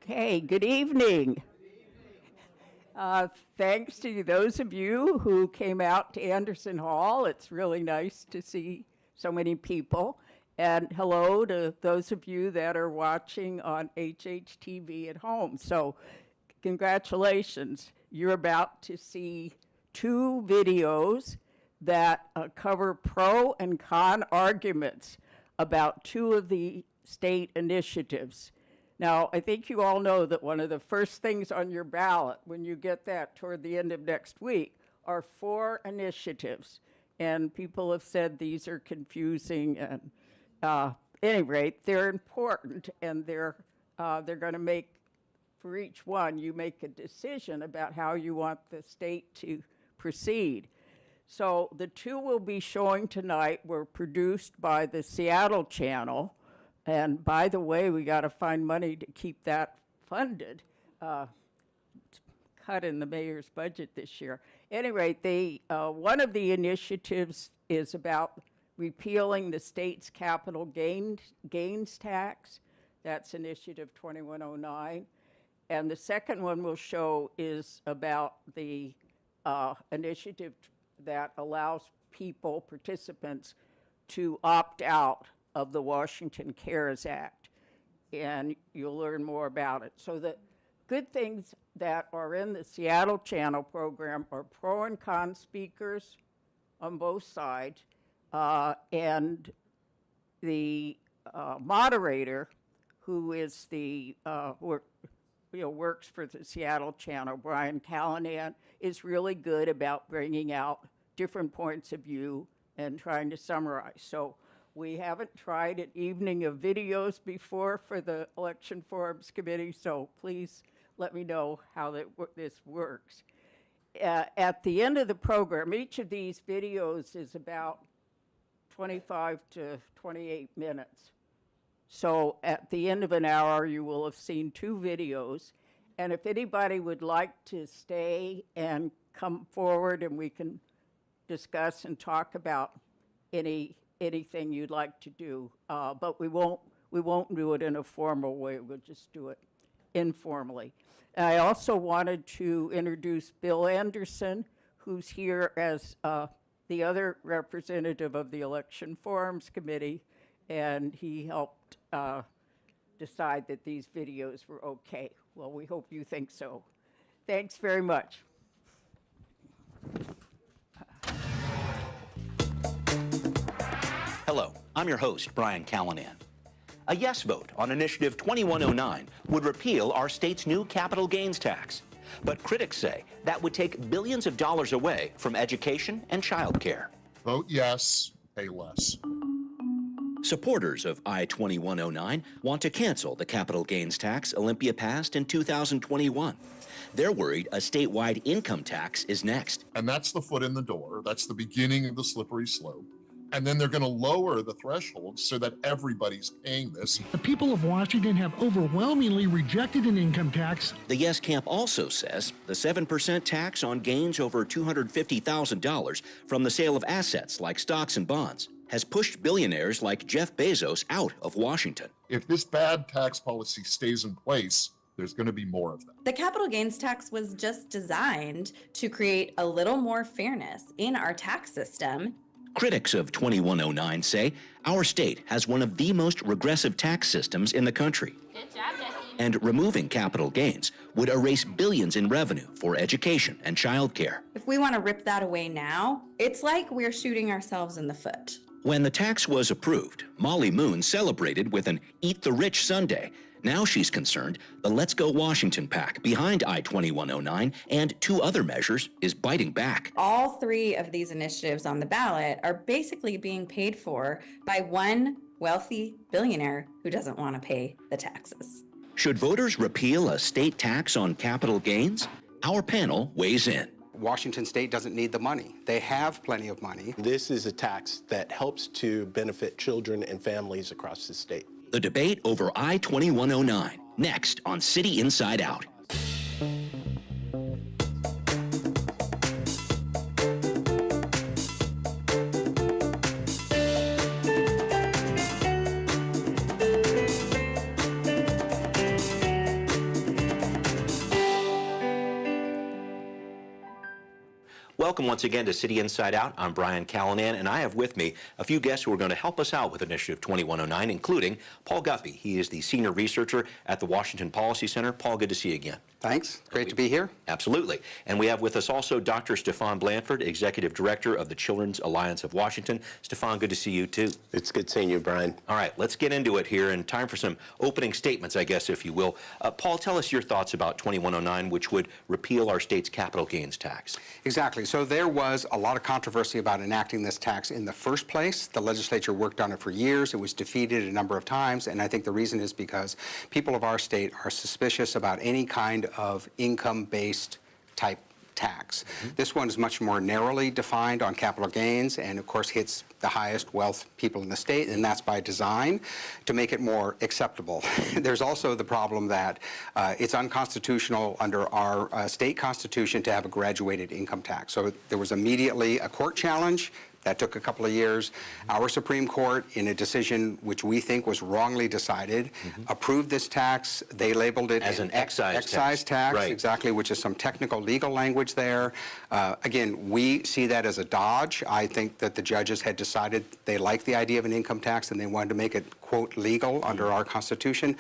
Okay, good evening. Thanks to those of you who came out to Anderson Hall. It's really nice to see so many people. And hello to those of you that are watching on HHTV at home. So congratulations. You're about to see two videos that cover pro and con arguments about two of the state initiatives. Now, I think you all know that one of the first things on your ballot, when you get that toward the end of next week, are 4 initiatives. And people have said these are confusing, and at any rate, they're important, and they're going to make, for each one, you make a decision about how you want the state to proceed. So the 2 we'll be showing tonight were produced by the Seattle channel. And by the way, we got to find money to keep that funded. Cut in the mayor's budget this year. Anyway, one of the initiatives is about repealing the state's capital gains tax. That's Initiative 2109. And the second one we'll show is about the initiative that allows people, participants, to opt out of the Washington CARES Act, and you'll learn more about it. So the good things that are in the Seattle channel program are pro and con speakers on both sides, and the moderator, who is the works for the Seattle channel, Brian Callanan, is really good about bringing out different points of view and trying to summarize. So we haven't tried an evening of videos before for the Election Forums Committee, so please let me know how this works. At the end of the program, each of these videos is about 25 to 28 minutes. So at the end of an hour, you will have seen 2 videos. And if anybody would like to stay and come forward and we can discuss and talk about anything you'd like to do, but we won't do it in a formal way. We'll just do it informally. And I also wanted to introduce Bill Anderson, who's here as the other representative of the Election Forums Committee, and he helped decide that these videos were okay. Well, we hope you think so. Thanks very much. Hello, I'm your host, Brian Callanan. A yes vote on Initiative 2109 would repeal our state's new capital gains tax. But critics say that would take billions of dollars away from education and childcare. Vote yes, pay less. Supporters of I-2109 want to cancel the capital gains tax Olympia passed in 2021. They're worried a statewide income tax is next. And that's the foot in the door. That's the beginning of the slippery slope. And then they're going to lower the threshold so that everybody's paying this. The people of Washington have overwhelmingly rejected an income tax. The Yes Camp also says the 7% tax on gains over $250,000 from the sale of assets like stocks and bonds has pushed billionaires like Jeff Bezos out of Washington. If this bad tax policy stays in place, there's going to be more of them. The capital gains tax was just designed to create a little more fairness in our tax system. Critics of 2109 say our state has one of the most regressive tax systems in the country. Good job, Jesse. And removing capital gains would erase billions in revenue for education and childcare. If we want to rip that away now, it's like we're shooting ourselves in the foot. When the tax was approved, Molly Moon celebrated with an Eat the Rich Sunday. Now she's concerned the Let's Go Washington PAC behind I-2109 and 2 other measures is biting back. All 3 of these initiatives on the ballot are basically being paid for by one wealthy billionaire who doesn't want to pay the taxes. Should voters repeal a state tax on capital gains? Our panel weighs in. Washington State doesn't need the money. They have plenty of money. This is a tax that helps to benefit children and families across the state. The debate over I-2109, next on City Inside Out. Welcome once again to City Inside Out. I'm Brian Callanan, and I have with me a few guests who are going to help us out with Initiative 2109, including Paul Guppy. He is the senior researcher at the Washington Policy Center. Paul, good to see you again. Thanks. Great to be here. Absolutely. And we have with us also Dr. Stefan Blanford, Executive Director of the Children's Alliance of Washington. Stefan, good to see you too. It's good seeing you, Brian. All right, let's get into it here, and time for some opening statements, I guess, if you will. Paul, tell us your thoughts about 2109, which would repeal our state's capital gains tax. Exactly. So there was a lot of controversy about enacting this tax in the first place. The legislature worked on it for years. It was defeated a number of times, and I think the reason is because people of our state are suspicious about any kind of income-based type tax. This one is much more narrowly defined on capital gains and, of course, hits the highest wealth people in the state, and that's by design to make it more acceptable. There's also the problem that it's unconstitutional under our state constitution to have a graduated income tax. So there was immediately a court challenge. That took a couple of years. Our Supreme Court, in a decision which we think was wrongly decided, approved this tax. They labeled it As an excise tax, right. exactly, which is some technical legal language there. Again, we see that as a dodge. I think that the judges had decided they liked the idea of an income tax and they wanted to make it, quote, legal under our Constitution.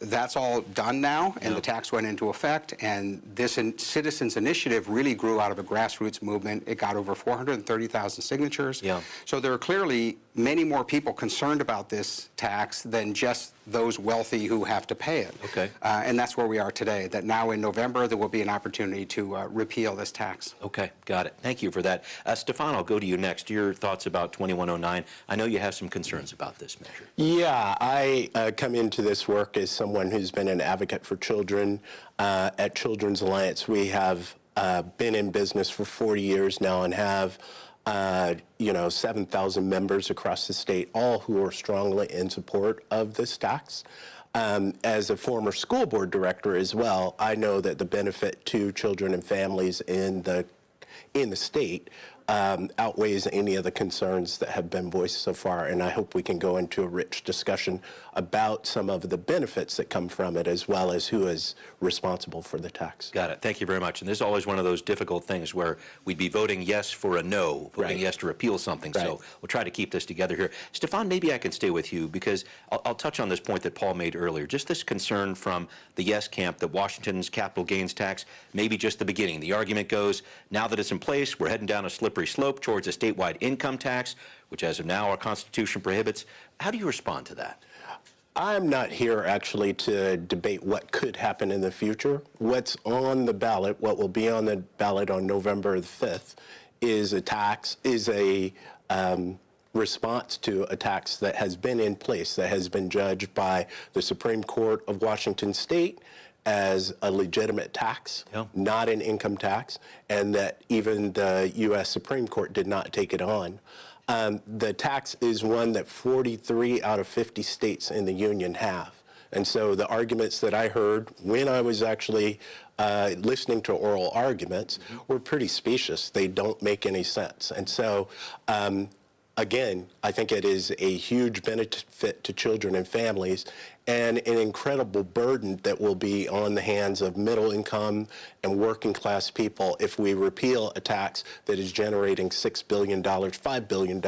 That's all done now, and the tax went into effect, and this citizens initiative really grew out of a grassroots movement. It got over 430,000 signatures. Yeah. So there are clearly many more people concerned about this tax than just those wealthy who have to pay it. Okay. And that's where we are today, that now in November there will be an opportunity to repeal this tax. Okay, got it. Thank you for that. Stefan, I'll go to you next. Your thoughts about 2109. I know you have some concerns about this measure. Yeah, I come into this work as someone who's been an advocate for children. At Children's Alliance, we have been in business for 40 years now and have 7,000 members across the state, all who are strongly in support of this tax. As a former school board director as well, I know that the benefit to children and families in the state outweighs any of the concerns that have been voiced so far, and I hope we can go into a rich discussion about some of the benefits that come from it, as well as who is responsible for the tax. Got it. Thank you very much. And this is always one of those difficult things where we'd be voting yes for a no, voting Right. yes to repeal something. Right. So we'll try to keep this together here. Stefan, maybe I can stay with you because I'll touch on this point that Paul made earlier. Just this concern from the yes camp that Washington's capital gains tax may be just the beginning. The argument goes, now that it's in place, we're heading down a slippery slope towards a statewide income tax, which as of now our Constitution prohibits. How do you respond to that? I'm not here actually to debate what could happen in the future. What's on the ballot, what will be on the ballot on November the 5th, is a response to a tax that has been in place, that has been judged by the Supreme Court of Washington State as a legitimate tax, not an income tax, and that even the U.S. Supreme Court did not take it on. The tax is one that 43 out of 50 states in the union have. And so the arguments that I heard when I was actually listening to oral arguments were pretty specious. They don't make any sense. And so, again, I think it is a huge benefit to children and families and an incredible burden that will be on the hands of middle income and working class people if we repeal a tax that is generating $6 billion, $5 billion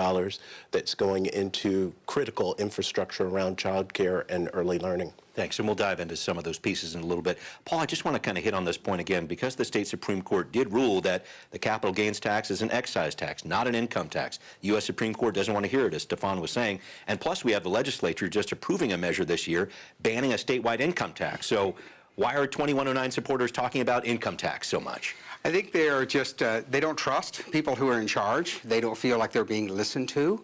that's going into critical infrastructure around childcare and early learning. Thanks, and we'll dive into some of those pieces in a little bit. Paul, I just want to kind of hit on this point again, because the state Supreme Court did rule that the capital gains tax is an excise tax, not an income tax. The U.S. Supreme Court doesn't want to hear it, as Stefan was saying, and plus we have the legislature just approving a measure this year banning a statewide income tax. So why are 2109 supporters talking about income tax so much? I think they're just, they don't trust people who are in charge. They don't feel like they're being listened to.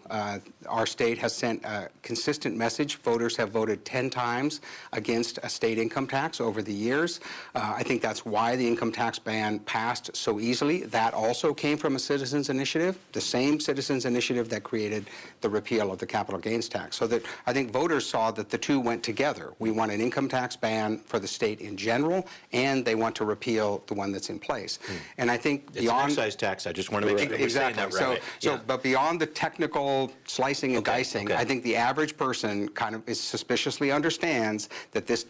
Our state has sent a consistent message. Voters have voted 10 times against a state income tax over the years. I think that's why the income tax ban passed so easily. That also came from a citizens initiative, the same citizens initiative that created the repeal of the capital gains tax. So that I think voters saw that the two went together. We want an income tax ban for the state in general, and they want to repeal the one that's in place. And I think It's beyond an excise tax. I just want to make sure that we're saying exactly. that right. So, but beyond the technical slicing and Okay, dicing, okay. I think the average person kind of is suspiciously understands that this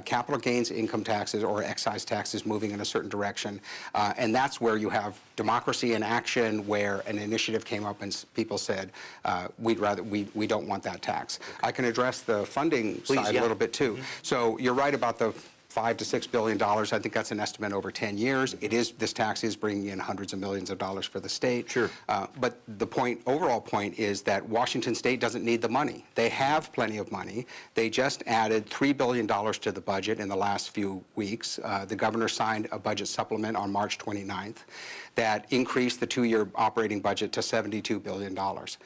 capital gains income taxes or excise taxes moving in a certain direction. And that's where you have democracy in action, where an initiative came up and people said, we don't want that tax. I can address the funding side a little bit too. So you're right about the $5 to $6 billion. I think that's an estimate over 10 years. This tax is bringing in hundreds of millions of dollars for the state. Sure. But the overall point is that Washington State doesn't need the money. They have plenty of money. They just added $3 billion to the budget in the last few weeks. The governor signed a budget supplement on March 29th that increased the 2-year operating budget to $72 billion.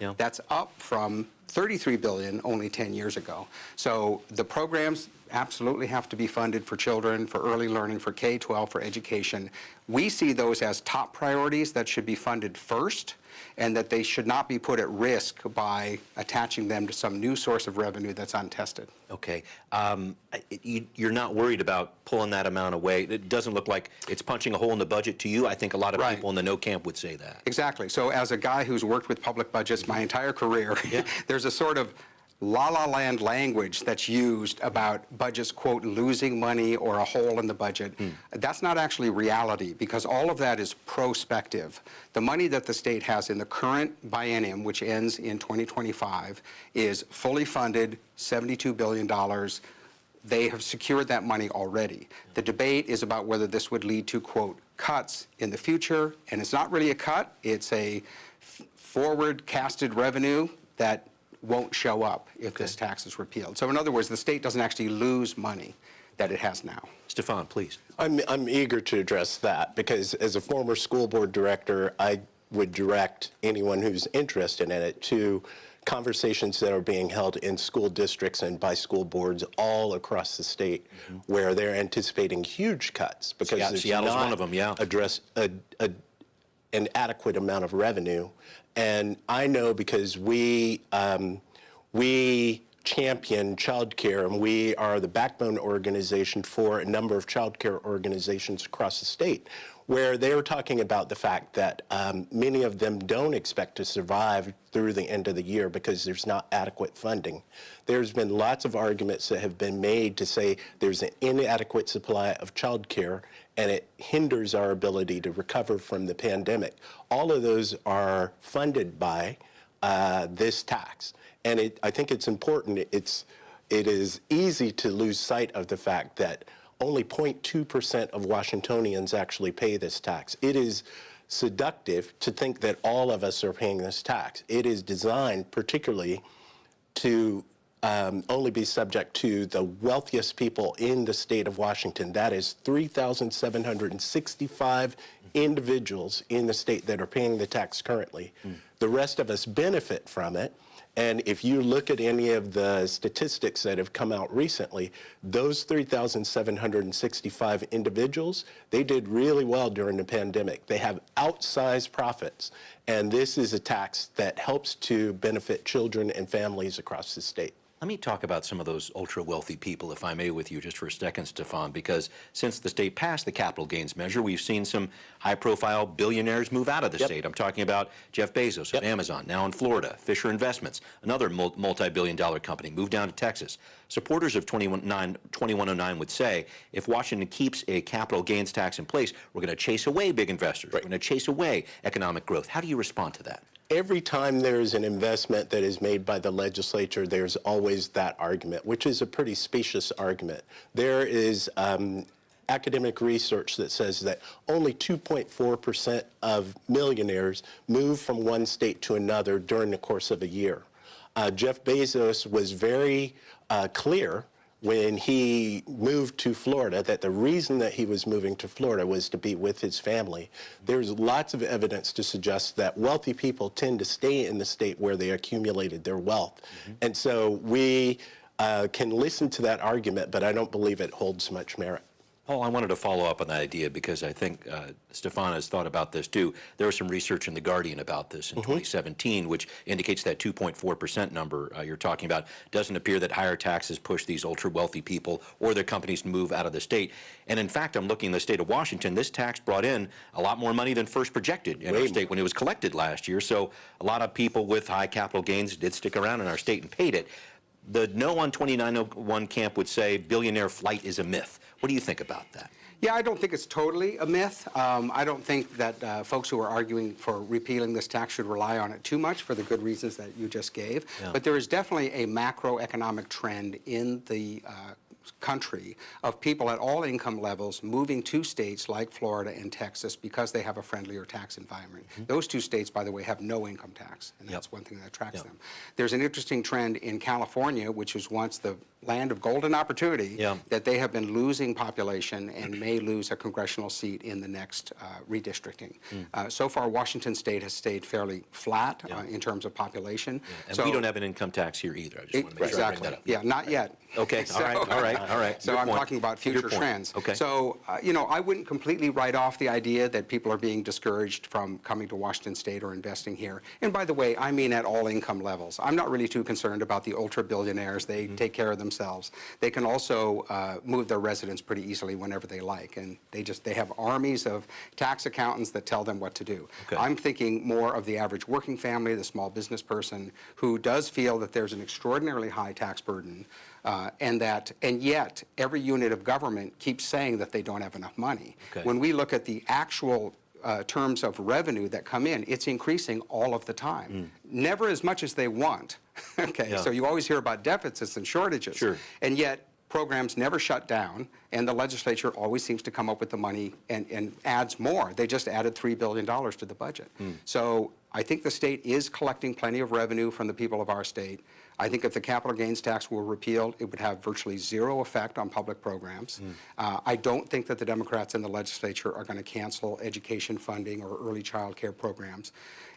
Yeah. That's up from $33 billion only 10 years ago. So the programs absolutely have to be funded for children, for early learning, for K-12, for education. We see those as top priorities that should be funded first, and that they should not be put at risk by attaching them to some new source of revenue that's untested. Okay. You're not worried about pulling that amount away. It doesn't look like it's punching a hole in the budget to you. I think a lot of Right. people in the no camp would say that. Exactly. So as a guy who's worked with public budgets my entire career, there's a sort of la-la land language that's used about budgets, quote, losing money or a hole in the budget. That's not actually reality, because all of that is prospective. The money that the state has in the current biennium, which ends in 2025, is fully funded, $72 billion. They have secured that money already. The debate is about whether this would lead to, quote, cuts in the future, and it's not really a cut. It's a forward-casted revenue that won't show up if this tax is repealed. So in other words, the state doesn't actually lose money that it has now. Stefan, please. I'm eager to address that, because as a former school board director, I would direct anyone who's interested in it to conversations that are being held in school districts and by school boards all across the state, where they're anticipating huge cuts because it's Seattle's not one of them, yeah. address an adequate amount of revenue. And I know, because we champion childcare, and we are the backbone organization for a number of childcare organizations across the state, where they were talking about the fact that many of them don't expect to survive through the end of the year because there's not adequate funding. There's been lots of arguments that have been made to say there's an inadequate supply of childcare, and it hinders our ability to recover from the pandemic. All of those are funded by this tax. And I think it's important. It is easy to lose sight of the fact that only 0.2% of Washingtonians actually pay this tax. It is seductive to think that all of us are paying this tax. It is designed particularly to only be subject to the wealthiest people in the state of Washington. That is 3,765 individuals in the state that are paying the tax currently. The rest of us benefit from it. And if you look at any of the statistics that have come out recently, those 3,765 individuals, they did really well during the pandemic. They have outsized profits. And this is a tax that helps to benefit children and families across the state. Let me talk about some of those ultra-wealthy people, if I may, with you just for a second, Stefan, because since the state passed the capital gains measure, we've seen some high-profile billionaires move out of the state. I'm talking about Jeff Bezos of Amazon, now in Florida. Fisher Investments, another multi-billion-dollar company, moved down to Texas. Supporters of 2109 would say, if Washington keeps a capital gains tax in place, we're going to chase away big investors. We're going to chase away economic growth. How do you respond to that? Every time there's an investment that is made by the legislature, there's always that argument, which is a pretty specious argument. There is academic research that says that only 2.4% of millionaires move from one state to another during the course of a year. Jeff Bezos was very clear when he moved to Florida that the reason that he was moving to Florida was to be with his family. There's lots of evidence to suggest that wealthy people tend to stay in the state where they accumulated their wealth. And so we can listen to that argument, but I don't believe it holds much merit. Paul, I wanted to follow up on that idea because I think Stefan has thought about this too. There was some research in The Guardian about this in 2017, which indicates that 2.4% number you're talking about. Doesn't appear that higher taxes push these ultra-wealthy people or their companies to move out of the state. And in fact, I'm looking in the state of Washington, this tax brought in a lot more money than first projected in our state when it was collected last year. So a lot of people with high capital gains did stick around in our state and paid it. The no on 2901 camp would say billionaire flight is a myth. What do you think about that? Yeah, I don't think it's totally a myth. I don't think that folks who are arguing for repealing this tax should rely on it too much for the good reasons that you just gave. Yeah. But there is definitely a macroeconomic trend in the country of people at all income levels moving to states like Florida and Texas because they have a friendlier tax environment. Those two states, by the way, have no income tax, and that's one thing that attracts them. There's an interesting trend in California, which was once the land of golden opportunity, that they have been losing population and may lose a congressional seat in the next redistricting. So far, Washington State has stayed fairly flat in terms of population. And we don't have an income tax here either. I just want to make sure I bring that up. Yeah, not yet. Okay, all right. So I'm talking about future trends. Okay. So, I wouldn't completely write off the idea that people are being discouraged from coming to Washington State or investing here. And by the way, I mean at all income levels. I'm not really too concerned about the ultra billionaires. They take care of themselves. They can also move their residence pretty easily whenever they like. And they have armies of tax accountants that tell them what to do. Okay. I'm thinking more of the average working family, the small business person who does feel that there's an extraordinarily high tax burden. And yet every unit of government keeps saying that they don't have enough money. Okay. When we look at the actual terms of revenue that come in, it's increasing all of the time. Never as much as they want. Okay, so you always hear about deficits and shortages. Sure. And yet programs never shut down, and the legislature always seems to come up with the money and adds more. They just added $3 billion to the budget. So I think the state is collecting plenty of revenue from the people of our state. I think if the capital gains tax were repealed, it would have virtually zero effect on public programs. I don't think that the Democrats in the legislature are going to cancel education funding or early child care programs.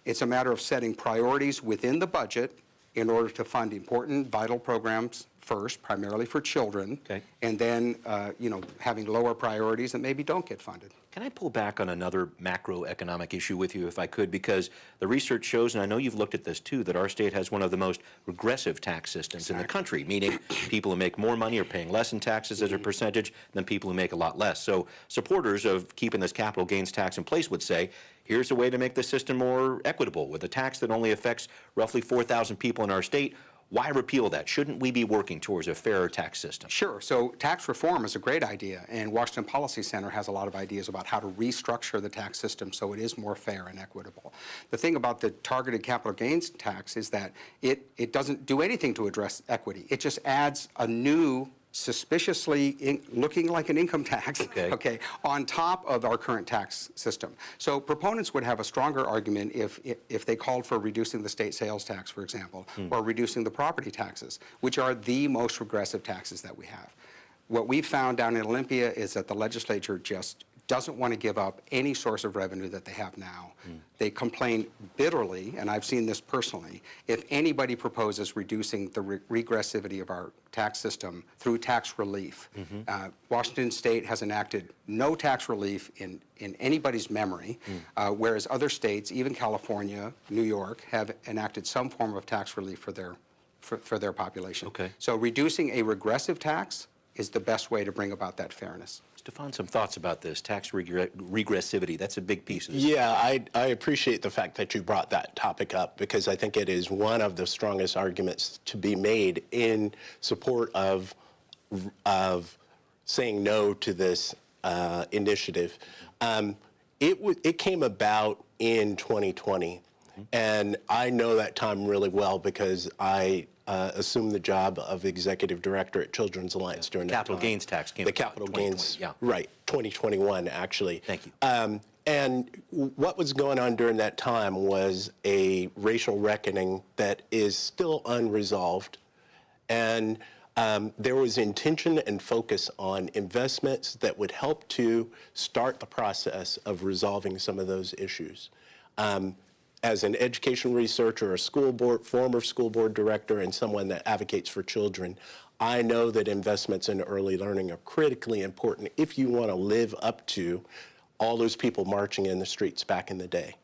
It's a matter of setting priorities within the budget in order to fund important, vital programs first, primarily for children, and then, having lower priorities that maybe don't get funded. Can I pull back on another macroeconomic issue with you, if I could? Because the research shows, and I know you've looked at this too, that our state has one of the most regressive tax systems in the country, meaning people who make more money are paying less in taxes as a percentage than people who make a lot less. So supporters of keeping this capital gains tax in place would say, here's a way to make the system more equitable. With a tax that only affects roughly 4,000 people in our state, why repeal that? Shouldn't we be working towards a fairer tax system? Sure. So tax reform is a great idea, and Washington Policy Center has a lot of ideas about how to restructure the tax system so it is more fair and equitable. The thing about the targeted capital gains tax is that it doesn't do anything to address equity. It just adds a new suspiciously looking like an income tax, on top of our current tax system. So proponents would have a stronger argument if they called for reducing the state sales tax, for example, or reducing the property taxes, which are the most regressive taxes that we have. What we found down in Olympia is that the legislature just doesn't want to give up any source of revenue that they have now. They complain bitterly, and I've seen this personally, if anybody proposes reducing the regressivity of our tax system through tax relief. Washington State has enacted no tax relief in anybody's memory, whereas other states, even California, New York, have enacted some form of tax relief for their population. So reducing a regressive tax is the best way to bring about that fairness. Stefan, some thoughts about this, tax regressivity. That's a big piece of this. Yeah, I appreciate the fact that you brought that topic up, because I think it is one of the strongest arguments to be made in support of saying no to this initiative. It came about in 2020, and I know that time really well because I assumed the job of executive director at Children's Alliance during that time. Capital gains tax came The about capital in gains, 2020, right, 2021 actually. Thank you. And what was going on during that time was a racial reckoning that is still unresolved. And there was intention and focus on investments that would help to start the process of resolving some of those issues. As an education researcher, a former school board director, and someone that advocates for children, I know that investments in early learning are critically important if you want to live up to all those people marching in the streets back in the day.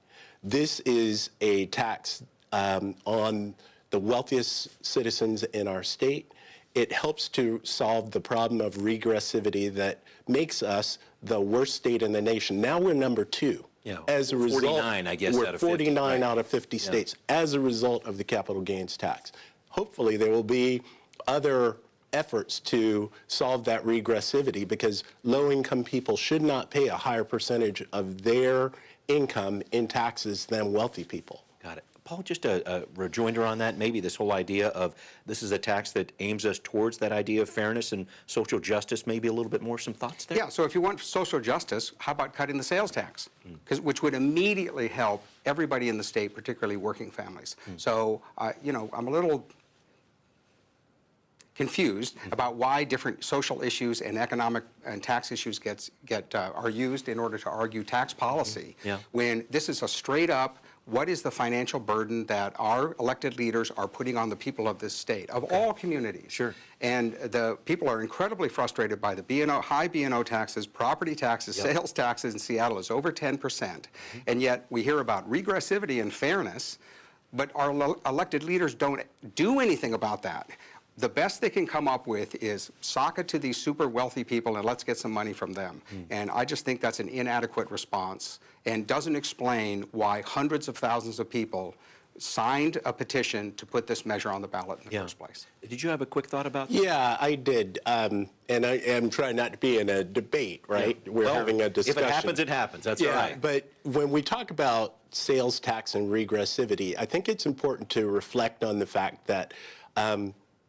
This is a tax on the wealthiest citizens in our state. It helps to solve the problem of regressivity that makes us the worst state in the nation. Now we're number 2. Yeah, as a result, 49, I guess, we're out of 50. 49 out of 50 states as a result of the capital gains tax. Hopefully there will be other efforts to solve that regressivity, because low-income people should not pay a higher percentage of their income in taxes than wealthy people. Got it. Paul, just a rejoinder on that, maybe this whole idea of this is a tax that aims us towards that idea of fairness and social justice, maybe a little bit more, some thoughts there? Yeah, so if you want social justice, how about cutting the sales tax? Which would immediately help everybody in the state, particularly working families. So, you know, I'm a little confused about why different social issues and economic and tax issues are used in order to argue tax policy, Yeah. when this is a straight up, what is the financial burden that our elected leaders are putting on the people of this state, of all communities? Sure. And the people are incredibly frustrated by the B&O, high B&O taxes, property taxes, sales taxes in Seattle is over 10%. And yet we hear about regressivity and fairness, but our elected leaders don't do anything about that. The best they can come up with is sock it to these super wealthy people and let's get some money from them. And I just think that's an inadequate response and doesn't explain why hundreds of thousands of people signed a petition to put this measure on the ballot in the first place. Did you have a quick thought about that? Yeah, I did. And I am trying not to be in a debate, right? We're Well, having a discussion. If it happens, it happens. That's all right. But when we talk about sales tax and regressivity, I think it's important to reflect on the fact that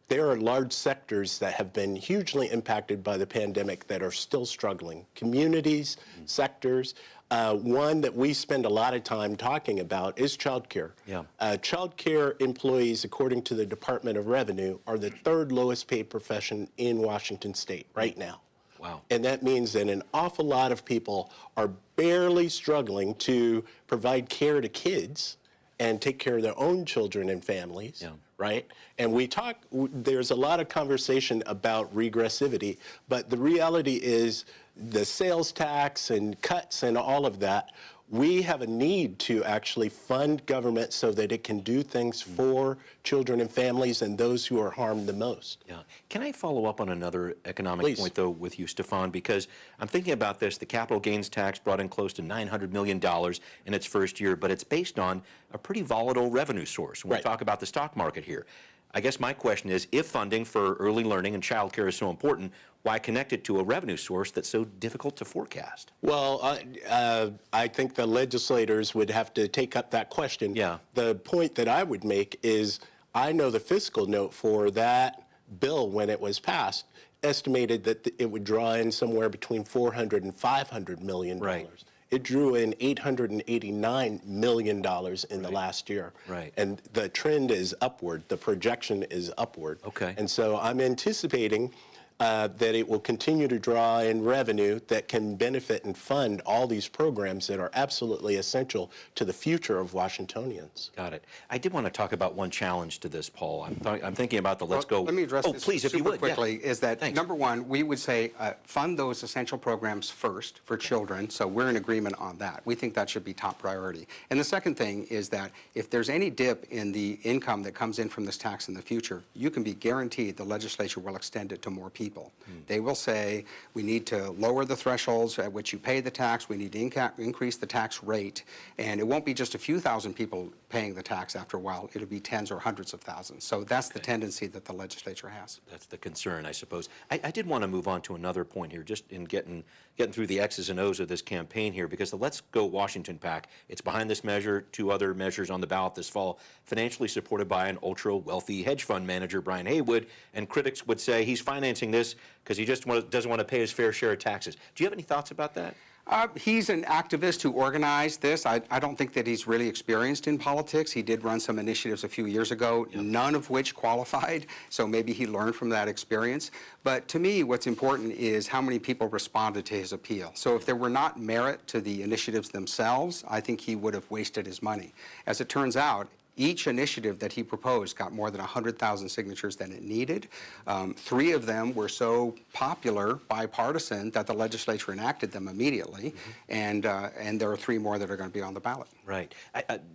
there are large sectors that have been hugely impacted by the pandemic that are still struggling. Communities, sectors. One that we spend a lot of time talking about is childcare. Yeah. Childcare employees, according to the Department of Revenue, are the third lowest paid profession in Washington State right now. Wow. And that means that an awful lot of people are barely struggling to provide care to kids and take care of their own children and families. Yeah. Right? And there's a lot of conversation about regressivity, but the reality is the sales tax and cuts and all of that, we have a need to actually fund government so that it can do things for children and families and those who are harmed the most. Yeah. Can I follow up on another economic Please. point, though, with you, Stefan? Because I'm thinking about this. The capital gains tax brought in close to $900 million in its first year, but it's based on a pretty volatile revenue source. When we Right. talk about the stock market here, I guess my question is, if funding for early learning and childcare is so important, why connect it to a revenue source that's so difficult to forecast? Well, I think the legislators would have to take up that question. Yeah. The point that I would make is I know the fiscal note for that bill when it was passed estimated that it would draw in somewhere between $400 and $500 million. Right. It drew in $889 million in the last year. Right. And the trend is upward. The projection is upward. Okay. And so I'm anticipating that it will continue to draw in revenue that can benefit and fund all these programs that are absolutely essential to the future of Washingtonians. Got it. I did want to talk about one challenge to this, Paul. I'm thinking about the let's go. Let me address oh, this please, if you super would. quickly, Yeah. is that Thanks. number one, we would say fund those essential programs first for children, so we're in agreement on that. We think that should be top priority. And the second thing is that if there's any dip in the income that comes in from this tax in the future, you can be guaranteed the legislature will extend it to more people. They will say, we need to lower the thresholds at which you pay the tax, we need to increase the tax rate, and it won't be just a few thousand people paying the tax after a while, it'll be tens or hundreds of thousands. So that's the tendency that the legislature has. That's the concern, I suppose. I did want to move on to another point here, just in getting through the X's and O's of this campaign here, because the Let's Go Washington PAC, it's behind this measure, two other measures on the ballot this fall, financially supported by an ultra-wealthy hedge fund manager, Brian Haywood, and critics would say he's financing this because he just doesn't want to pay his fair share of taxes. Do you have any thoughts about that? He's an activist who organized this. I don't think that he's really experienced in politics. He did run some initiatives a few years ago, none of which qualified, so maybe he learned from that experience. But to me, what's important is how many people responded to his appeal. So if there were not merit to the initiatives themselves, I think he would have wasted his money. As it turns out, each initiative that he proposed got more than 100,000 signatures than it needed. 3 of them were so popular, bipartisan, that the legislature enacted them immediately, and there are 3 more that are going to be on the ballot. Right.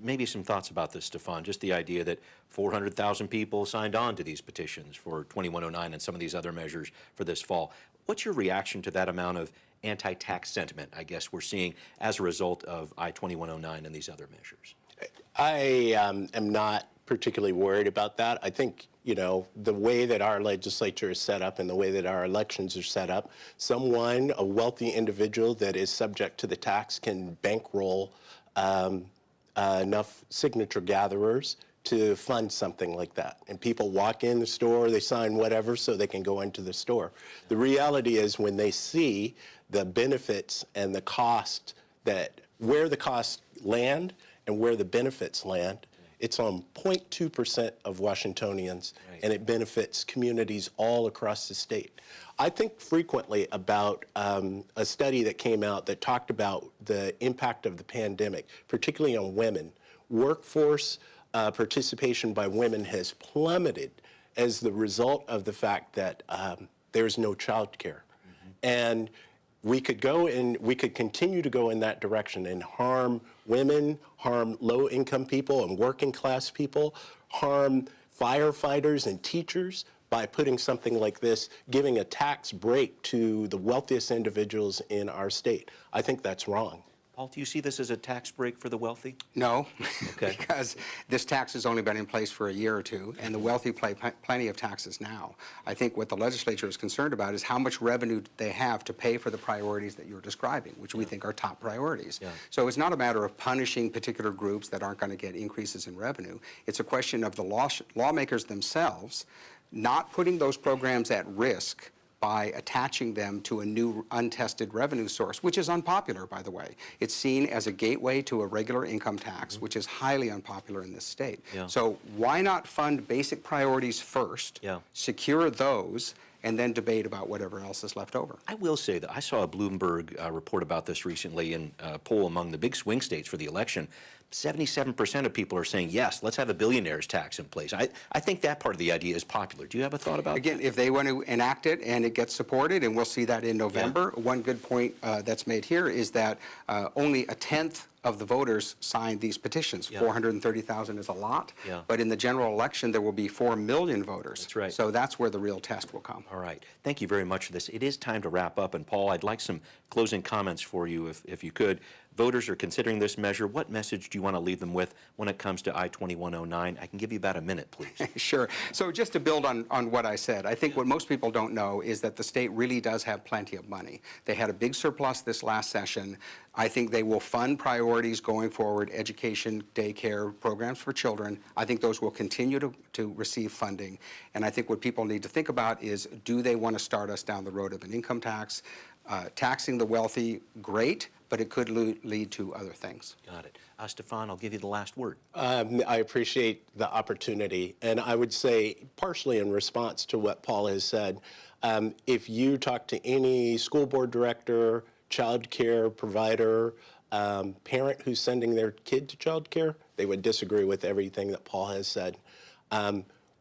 Maybe some thoughts about this, Stefan, just the idea that 400,000 people signed on to these petitions for 2109 and some of these other measures for this fall. What's your reaction to that amount of anti-tax sentiment, I guess, we're seeing as a result of I-2109 and these other measures? I am not particularly worried about that. I think, you know, the way that our legislature is set up and the way that our elections are set up, someone, a wealthy individual that is subject to the tax can bankroll enough signature gatherers to fund something like that. And people walk in the store, they sign whatever so they can go into the store. The reality is when they see the benefits and the cost, that where the costs land and where the benefits land, it's on 0.2% of Washingtonians, and it benefits communities all across the state. I think frequently about a study that came out that talked about the impact of the pandemic, particularly on women. Workforce participation by women has plummeted as the result of the fact that there's no child care. And we could continue to go in that direction and harm women, harm low-income people and working-class people, harm firefighters and teachers by putting something like this, giving a tax break to the wealthiest individuals in our state. I think that's wrong. Paul, do you see this as a tax break for the wealthy? No, Okay. because this tax has only been in place for a year or two, and the wealthy pay plenty of taxes now. I think what the legislature is concerned about is how much revenue they have to pay for the priorities that you're describing, which we think are top priorities. Yeah. So it's not a matter of punishing particular groups that aren't going to get increases in revenue. It's a question of the lawmakers themselves not putting those programs at risk by attaching them to a new untested revenue source, which is unpopular, by the way. It's seen as a gateway to a regular income tax, which is highly unpopular in this state. Yeah. So why not fund basic priorities first, secure those, and then debate about whatever else is left over? I will say that I saw a Bloomberg report about this recently in a poll among the big swing states for the election. 77% of people are saying, yes, let's have a billionaire's tax in place. I think that part of the idea is popular. Do you have a thought about Again, if they want to enact it and it gets supported, and we'll see that in November, one good point that's made here is that only a tenth of the voters signed these petitions. 430,000 is a lot, but in the general election, there will be 4 million voters. That's right. So that's where the real test will come. All right. Thank you very much for this. It is time to wrap up. And Paul, I'd like some closing comments for you, if you could. Voters are considering this measure. What message do you want to leave them with when it comes to I-2109? I can give you about a minute, please. Sure. So just to build on what I said, I think what most people don't know is that the state really does have plenty of money. They had a big surplus this last session. I think they will fund priorities going forward, education, daycare, programs for children. I think those will continue to receive funding. And I think what people need to think about is, do they want to start us down the road of an income tax? Taxing the wealthy, great, but it could lead to other things. Got it. Stefan, I'll give you the last word. I appreciate the opportunity. And I would say, partially in response to what Paul has said, if you talk to any school board director, child care provider, parent who's sending their kid to child care, they would disagree with everything that Paul has said.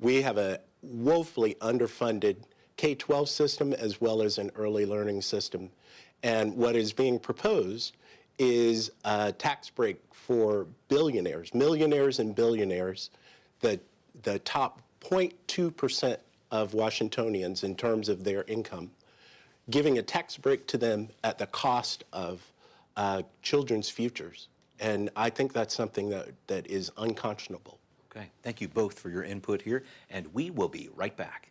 We have a woefully underfunded K-12 system as well as an early learning system. And what is being proposed is a tax break for billionaires, millionaires and billionaires, the top 0.2% of Washingtonians in terms of their income, giving a tax break to them at the cost of children's futures. And I think that's something that is unconscionable. Okay. Thank you both for your input here, and we will be right back.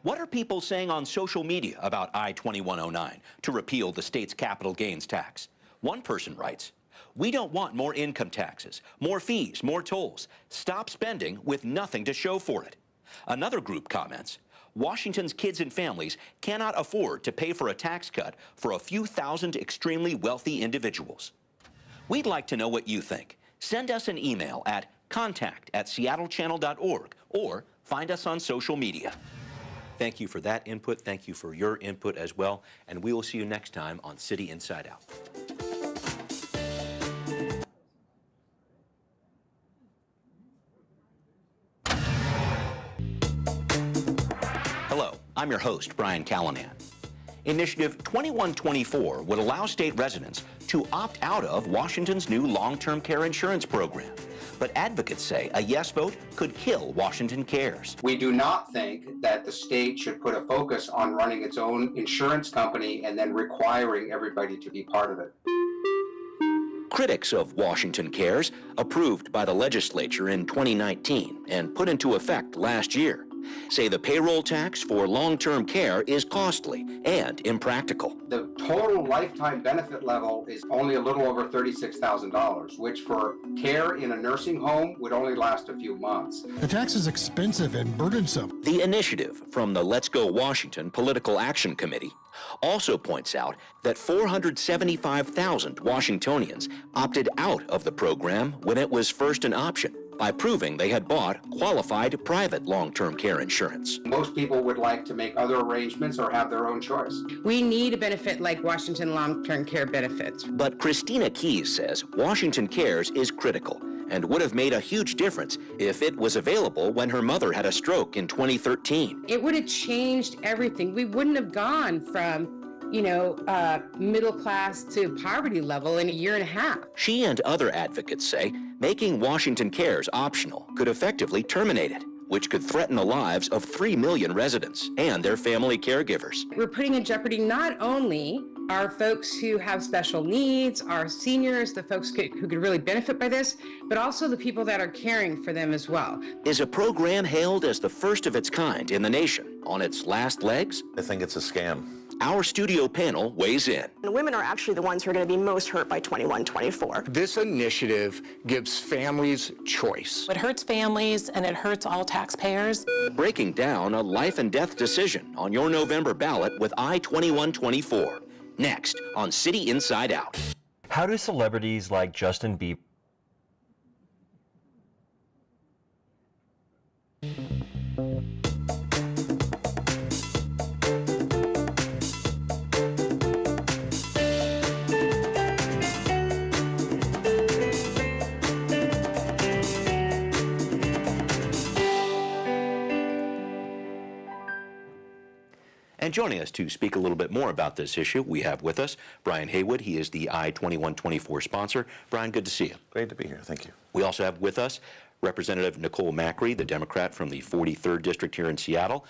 What are people saying on social media about I-2109 to repeal the state's capital gains tax? One person writes, "We don't want more income taxes, more fees, more tolls. Stop spending with nothing to show for it." Another group comments, "Washington's kids and families cannot afford to pay for a tax cut for a few thousand extremely wealthy individuals." We'd like to know what you think. Send us an email at contact@seattlechannel.org or find us on social media. Thank you for that input. Thank you for your input as well. And we will see you next time on City Inside Out. Hello, I'm your host, Brian Callahan. Initiative 2124 would allow state residents to opt out of Washington's new long-term care insurance program. But advocates say a yes vote could kill Washington Cares. We do not think that the state should put a focus on running its own insurance company and then requiring everybody to be part of it. critics of Washington Cares, approved by the legislature in 2019 and put into effect last year, say the payroll tax for long-term care is costly and impractical. The total lifetime benefit level is only a little over $36,000, which for care in a nursing home would only last a few months. The tax is expensive and burdensome. The initiative from the Let's Go Washington Political Action Committee also points out that 475,000 Washingtonians opted out of the program when it was first an option by proving they had bought qualified private long-term care insurance. Most people would like to make other arrangements or have their own choice. We need a benefit like Washington Long-Term Care Benefits. But Christina Keyes says Washington Cares is critical and would have made a huge difference if it was available when her mother had a stroke in 2013. It would have changed everything. We wouldn't have gone from, middle class to poverty level in a year and a half. She and other advocates say making Washington Cares optional could effectively terminate it, which could threaten the lives of 3 million residents and their family caregivers. We're putting in jeopardy not only our folks who have special needs, our seniors, the folks who could really benefit by this, but also the people that are caring for them as well. Is a program hailed as the first of its kind in the nation on its last legs? I think it's a scam. Our studio panel weighs in. And women are actually the ones who are going to be most hurt by 2124. This initiative gives families choice. It hurts families and it hurts all taxpayers. Breaking down a life and death decision on your November ballot with I-2124. Next on City Inside Out. How do celebrities like Justin Bieber And joining us to speak a little bit more about this issue, we have with us Brian Haywood. He is the I-2124 sponsor. Brian, good to see you. Great to be here. Thank you. We also have with us Representative Nicole Macri, the Democrat from the 43rd District here in Seattle.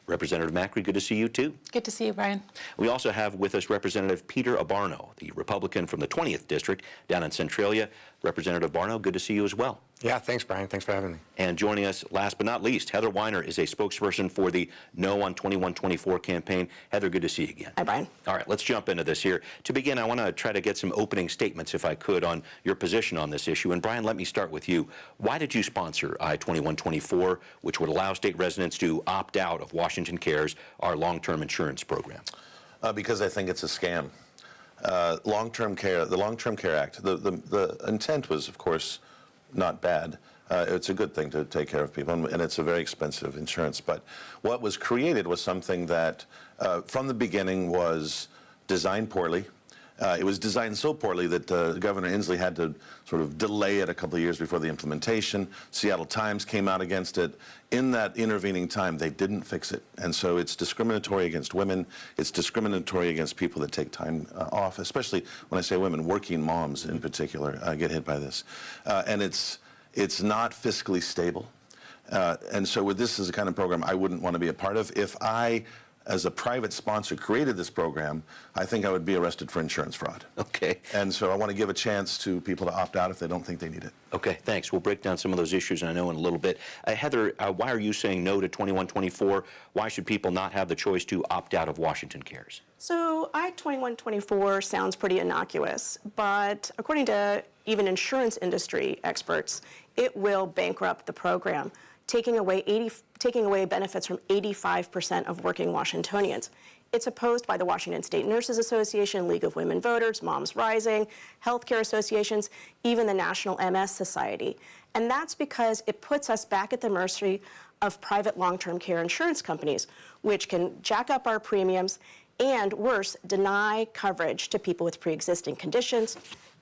Representative Macri, good to see you too. Good to see you, Brian. We also have with us Representative Peter Abarno, the Republican from the 20th District down in Centralia. Representative Abarno, good to see you as well. Yeah, thanks, Brian. Thanks for having me. And joining us, last but not least, Heather Weiner is a spokesperson for the No on 2124 campaign. Heather, good to see you again. Hi, Brian. All right, let's jump into this here. To begin, I want to try to get some opening statements, if I could, on your position on this issue. And Brian, let me start with you. Why did you sponsor I-2124, which would allow state residents to opt out of Washington Cares, our long-term insurance program? Because I think it's a scam. Long-term care, the Long-Term Care Act, the intent was, of course, not bad. It's a good thing to take care of people, and it's a very expensive insurance. But what was created was something that, from the beginning, was designed poorly. It was designed so poorly that Governor Inslee had to sort of delay it a couple of years before the implementation. Seattle Times came out against it. In that intervening time, they didn't fix it. And so it's discriminatory against women. It's discriminatory against people that take time off, especially when I say women, working moms in particular get hit by this. And it's not fiscally stable. And so this is the kind of program I wouldn't want to be a part of. If I, as a private sponsor, created this program, I think I would be arrested for insurance fraud. Okay. And so I want to give a chance to people to opt out if they don't think they need it. Okay, thanks. We'll break down some of those issues, I know, in a little bit. Heather, why are you saying no to 2124? Why should people not have the choice to opt out of Washington Cares? So I-2124 sounds pretty innocuous, but according to even insurance industry experts, it will bankrupt the program, taking away benefits from 85% of working Washingtonians. It's opposed by the Washington State Nurses Association, League of Women Voters, Moms Rising, healthcare associations, even the National MS Society. And that's because it puts us back at the mercy of private long-term care insurance companies, which can jack up our premiums and, worse, deny coverage to people with pre-existing conditions,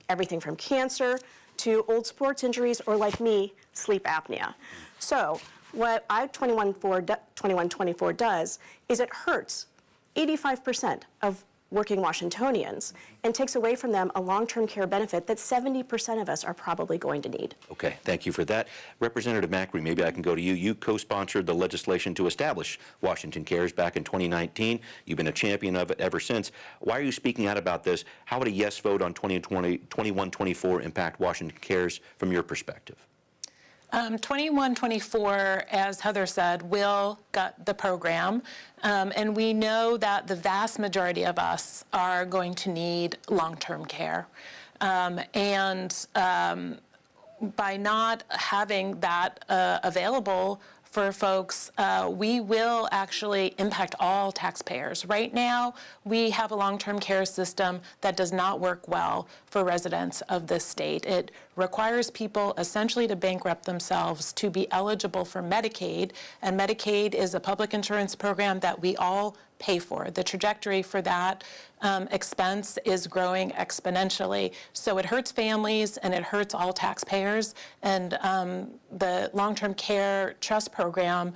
everything from cancer to old sports injuries or, like me, sleep apnea. So what I-2124 does is it hurts 85% of working Washingtonians and takes away from them a long-term care benefit that 70% of us are probably going to need. Okay, thank you for that. Representative Macri, maybe I can go to you. You co-sponsored the legislation to establish Washington Cares back in 2019. You've been a champion of it ever since. Why are you speaking out about this? How would a yes vote on 2124 impact Washington Cares from your perspective? 2124, as Heather said, will gut the program, and we know that the vast majority of us are going to need long-term care. By not having that available for folks, we will actually impact all taxpayers. Right now, we have a long-term care system that does not work well for residents of this state. It requires people essentially to bankrupt themselves to be eligible for Medicaid, and Medicaid is a public insurance program that we all pay for. The trajectory for that expense is growing exponentially. So it hurts families and it hurts all taxpayers. And the long-term care trust program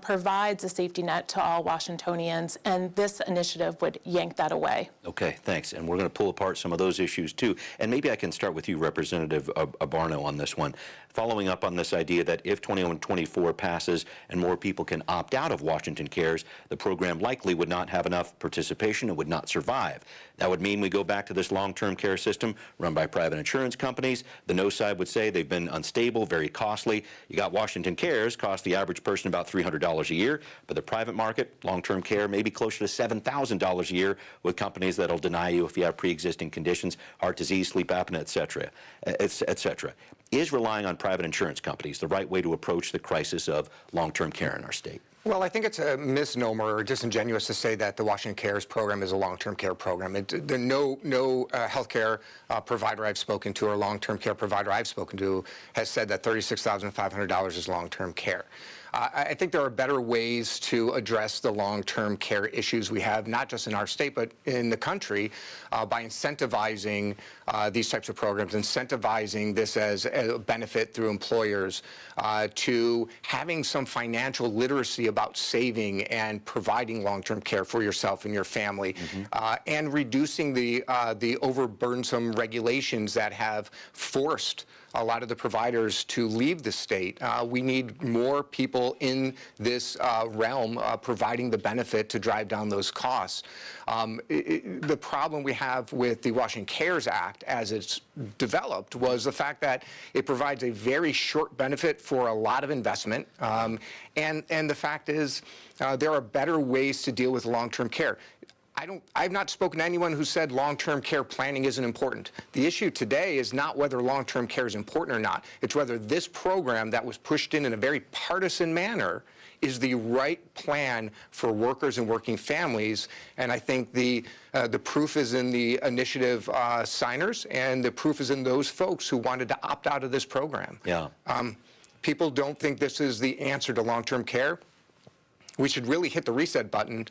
provides a safety net to all Washingtonians, and this initiative would yank that away. Okay, thanks. And we're going to pull apart some of those issues too. And maybe I can start with you, Representative Abarno, on this one. Following up on this idea that if 2124 passes and more people can opt out of Washington Cares, the program likely would not have enough participation and would not survive. That would mean we go back to this long-term care system run by private insurance companies. The no side would say they've been unstable, very costly. You got Washington Cares, cost the average person about $300 a year, but the private market, long-term care, may be closer to $7,000 a year with companies that'll deny you if you have pre-existing conditions, heart disease, sleep apnea, et cetera. Is relying on private insurance companies the right way to approach the crisis of long-term care in our state? Well, I think it's a misnomer or disingenuous to say that the Washington Cares program is a long-term care program. No healthcare provider I've spoken to or long-term care provider I've spoken to has said that $36,500 is long-term care. I think there are better ways to address the long-term care issues we have, not just in our state, but in the country, by incentivizing these types of programs, incentivizing this as a benefit through employers, to having some financial literacy about saving and providing long-term care for yourself and your family, and reducing the overburdensome regulations that have forced a lot of the providers to leave the state. We need more people in this realm providing the benefit to drive down those costs. The problem we have with the Washington Cares Act as it's developed was the fact that it provides a very short benefit for a lot of investment. And the fact is there are better ways to deal with long-term care. I've not spoken to anyone who said long-term care planning isn't important. The issue today is not whether long-term care is important or not. It's whether this program that was pushed in a very partisan manner is the right plan for workers and working families. And I think the proof is in the initiative signers, and the proof is in those folks who wanted to opt out of this program. Yeah. People don't think this is the answer to long-term care. We should really hit the reset button,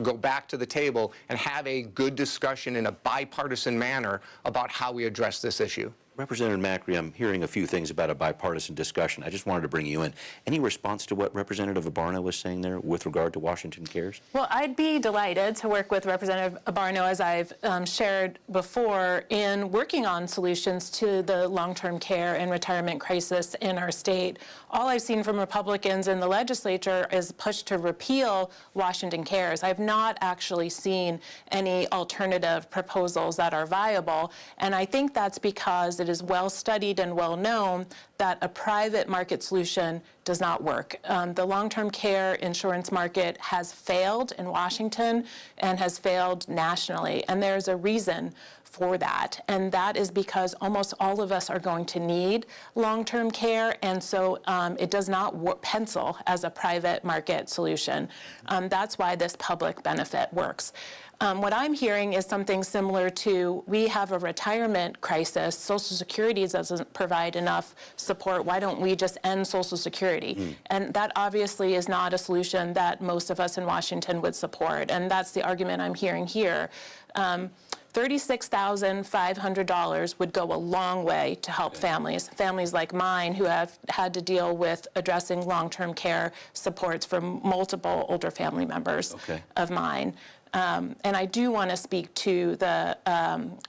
go back to the table, and have a good discussion in a bipartisan manner about how we address this issue. Representative Macri, I'm hearing a few things about a bipartisan discussion. I just wanted to bring you in. Any response to what Representative Abarno was saying there with regard to Washington Cares? Well, I'd be delighted to work with Representative Abarno, as I've shared before, in working on solutions to the long-term care and retirement crisis in our state. All I've seen from Republicans in the legislature is push to repeal Washington Cares. I've not actually seen any alternative proposals that are viable, and I think that's because it is well studied and well known that a private market solution does not work. The long-term care insurance market has failed in Washington and has failed nationally, and there's a reason for that, and that is because almost all of us are going to need long-term care, and so it does not pencil as a private market solution. That's why this public benefit works. What I'm hearing is something similar to, we have a retirement crisis, Social Security doesn't provide enough support, why don't we just end Social Security? And that obviously is not a solution that most of us in Washington would support, and that's the argument I'm hearing here. $36,500 would go a long way to help families like mine who have had to deal with addressing long-term care supports for multiple older family members of mine. And I do want to speak to the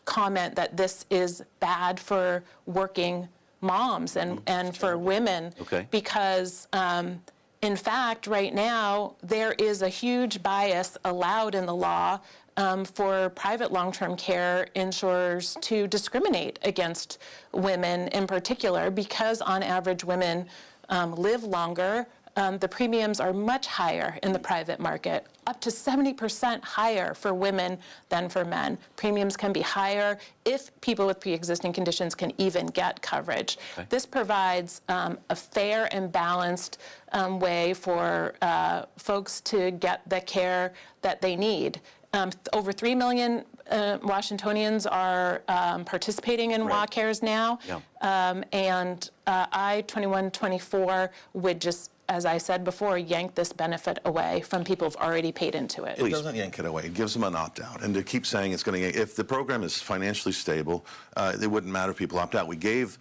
comment that this is bad for working moms and for women, because in fact, right now, there is a huge bias allowed in the law for private long-term care insurers to discriminate against women in particular, because on average women live longer. The premiums are much higher in the private market, up to 70% higher for women than for men. Premiums can be higher if people with pre-existing conditions can even get coverage. This provides a fair and balanced way for folks to get the care that they need. Over 3 million Washingtonians are participating in WA Cares now, and I-2124 would just, as I said before, yank this benefit away from people who've already paid into it. It doesn't yank it away. It gives them an opt-out. And to keep saying it's going to, if the program is financially stable, it wouldn't matter if people opt out. We gave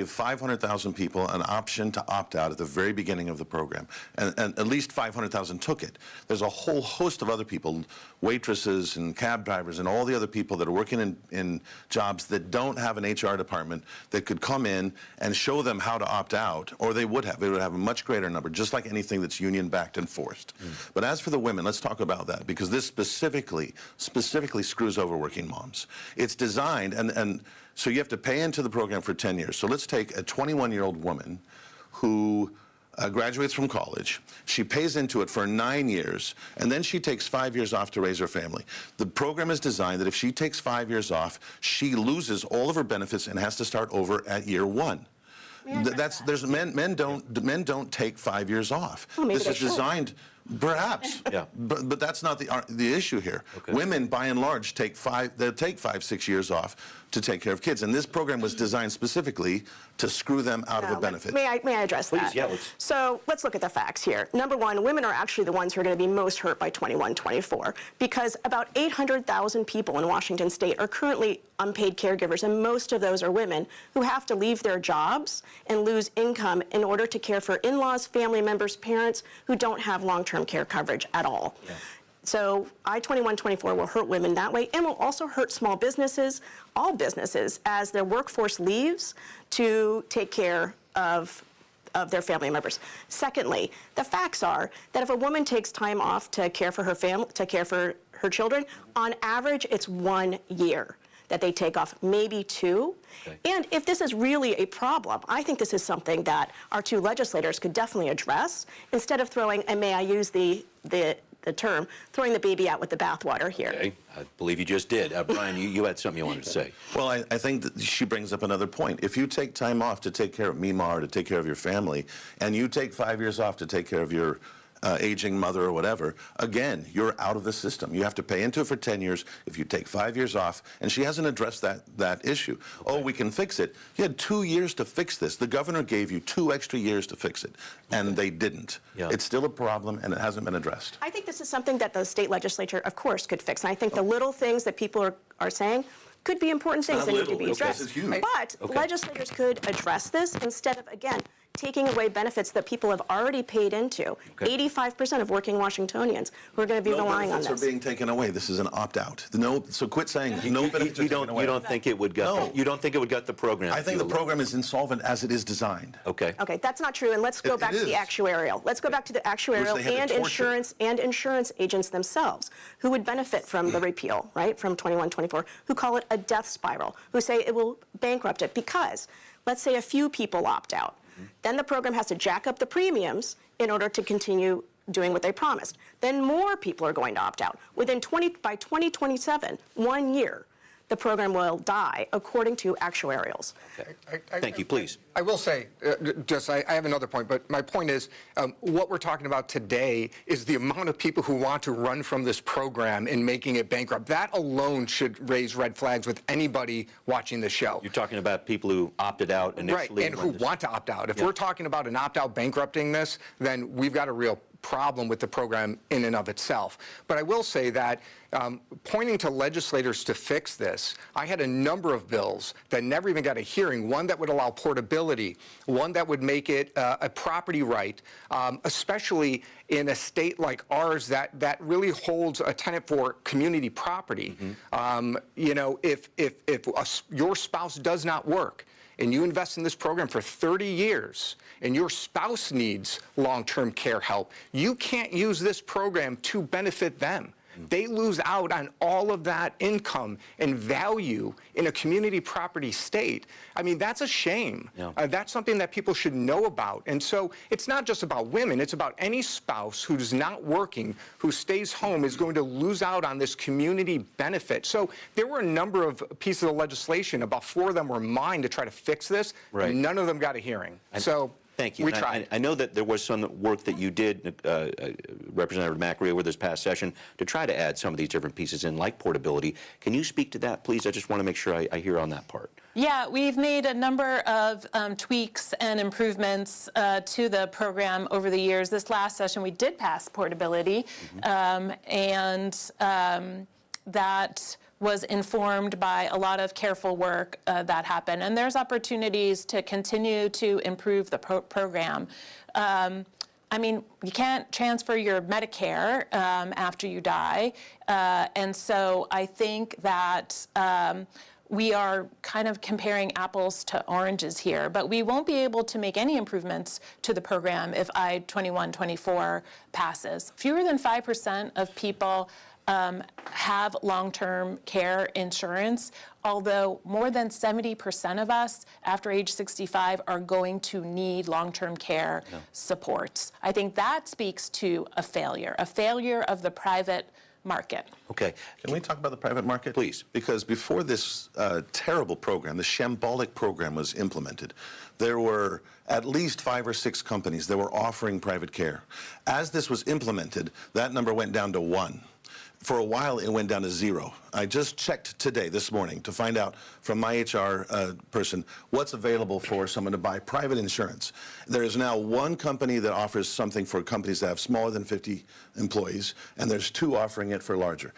500,000 people an option to opt out at the very beginning of the program, and at least 500,000 took it. There's a whole host of other people, waitresses and cab drivers and all the other people that are working in jobs that don't have an HR department that could come in and show them how to opt out, or they would have. They would have a much greater number, just like anything that's union-backed and forced. But as for the women, let's talk about that, because this specifically screws over working moms. It's designed, and so you have to pay into the program for 10 years. So let's take a 21-year-old woman who graduates from college. She pays into it for 9 years, and then she takes 5 years off to raise her family. The program is designed that if she takes 5 years off, she loses all of her benefits and has to start over at year 1. Men don't take 5, years off. Well, this is designed, perhaps. But that's not the issue here. Women, by and large, take 5, 6 years off to take care of kids, and this program was designed specifically to screw them out of a benefit. May I address that? So let's look at the facts here. Number one, women are actually the ones who are going to be most hurt by 2124, because about 800,000 people in Washington state are currently unpaid caregivers, and most of those are women who have to leave their jobs and lose income in order to care for in-laws, family members, parents who don't have long-term care coverage at all. So I-2124 will hurt women that way, and will also hurt small businesses, all businesses, as their workforce leaves to take care of their family members. Secondly, the facts are that if a woman takes time off to care for her family, to care for her children, on average, it's 1 year that they take off, maybe 2. And if this is really a problem, I think this is something that our 2 legislators could definitely address, instead of throwing, and may I use the term, throwing the baby out with the bathwater here. Okay, I believe you just did. Brian, you had something you wanted to say. Well, I think that she brings up another point. If you take time off to take care of Mima or to take care of your family, and you take 5 years off to take care of your aging mother or whatever, again, you're out of the system. You have to pay into it for 10 years if you take 5 years off, and she hasn't addressed that issue. Oh, we can fix it. You had 2 years to fix this. The governor gave you 2 extra years to fix it, and they didn't. It's still a problem, and it hasn't been addressed. I think this is something that the state legislature, of course, could fix. And I think the little things that people are saying could be important things that need to be addressed. But legislators could address this instead of, again, taking away benefits that people have already paid into. 85% of working Washingtonians who are going to be relying on this. No benefits are being taken away. This is an opt-out. So quit saying no benefits are taken away. You don't think it would gut you don't think it would gut the program? I think the program is insolvent as it is designed. Okay, that's not true. And let's go back to the actuarial. Let's go back to the actuarial and insurance agents themselves, who would benefit from the repeal, right, from 2124, who call it a death spiral, who say it will bankrupt it because, let's say, a few people opt out. Then the program has to jack up the premiums in order to continue doing what they promised. Then more people are going to opt out. By 2027, 1 year, the program will die, according to actuarials. Thank you, please. I will say, I have another point, but my point is, what we're talking about today is the amount of people who want to run from this program and making it bankrupt. That alone should raise red flags with anybody watching the show. You're talking about people who opted out initially. Right, and who want to opt out. If we're talking about an opt-out bankrupting this, then we've got a real problem with the program in and of itself. But I will say that pointing to legislators to fix this, I had a number of bills that never even got a hearing, one that would allow portability, one that would make it a property right, especially in a state like ours that really holds a tenet for community property. You know, if your spouse does not work, and you invest in this program for 30 years, and your spouse needs long-term care help, you can't use this program to benefit them. They lose out on all of that income and value in a community property state. I mean, that's a shame. That's something that people should know about. And so it's not just about women, it's about any spouse who's not working, who stays home, is going to lose out on this community benefit. So there were a number of pieces of legislation, about 4 of them were mine to try to fix this. Right. None of them got a hearing. So thank you. we And tried. I know that there was some work that you did, Representative McRae, over this past session to try to add some of these different pieces in, like portability. Can you speak to that, please? I just want to make sure I hear on that part. Yeah, we've made a number of tweaks and improvements to the program over the years. This last session, we did pass portability, and that was informed by a lot of careful work that happened. And there's opportunities to continue to improve the program. I mean, you can't transfer your Medicare after you die. And so I think that we are kind of comparing apples to oranges here, but we won't be able to make any improvements to the program if I-2124 passes. Fewer than 5% of people have long-term care insurance, although more than 70% of us after age 65 are going to need long-term care supports. I think that speaks to a failure of the private market. Okay. Can we talk about the private market? Please. Because before this terrible program, the shambolic program was implemented, there were at least 5 or 6 companies that were offering private care. As this was implemented, that number went down to 1. For a while, it went down to 0. I just checked today, this morning, to find out from my HR person what's available for someone to buy private insurance. There is now 1 company that offers something for companies that have smaller than 50 employees, and there's 2 offering it for larger.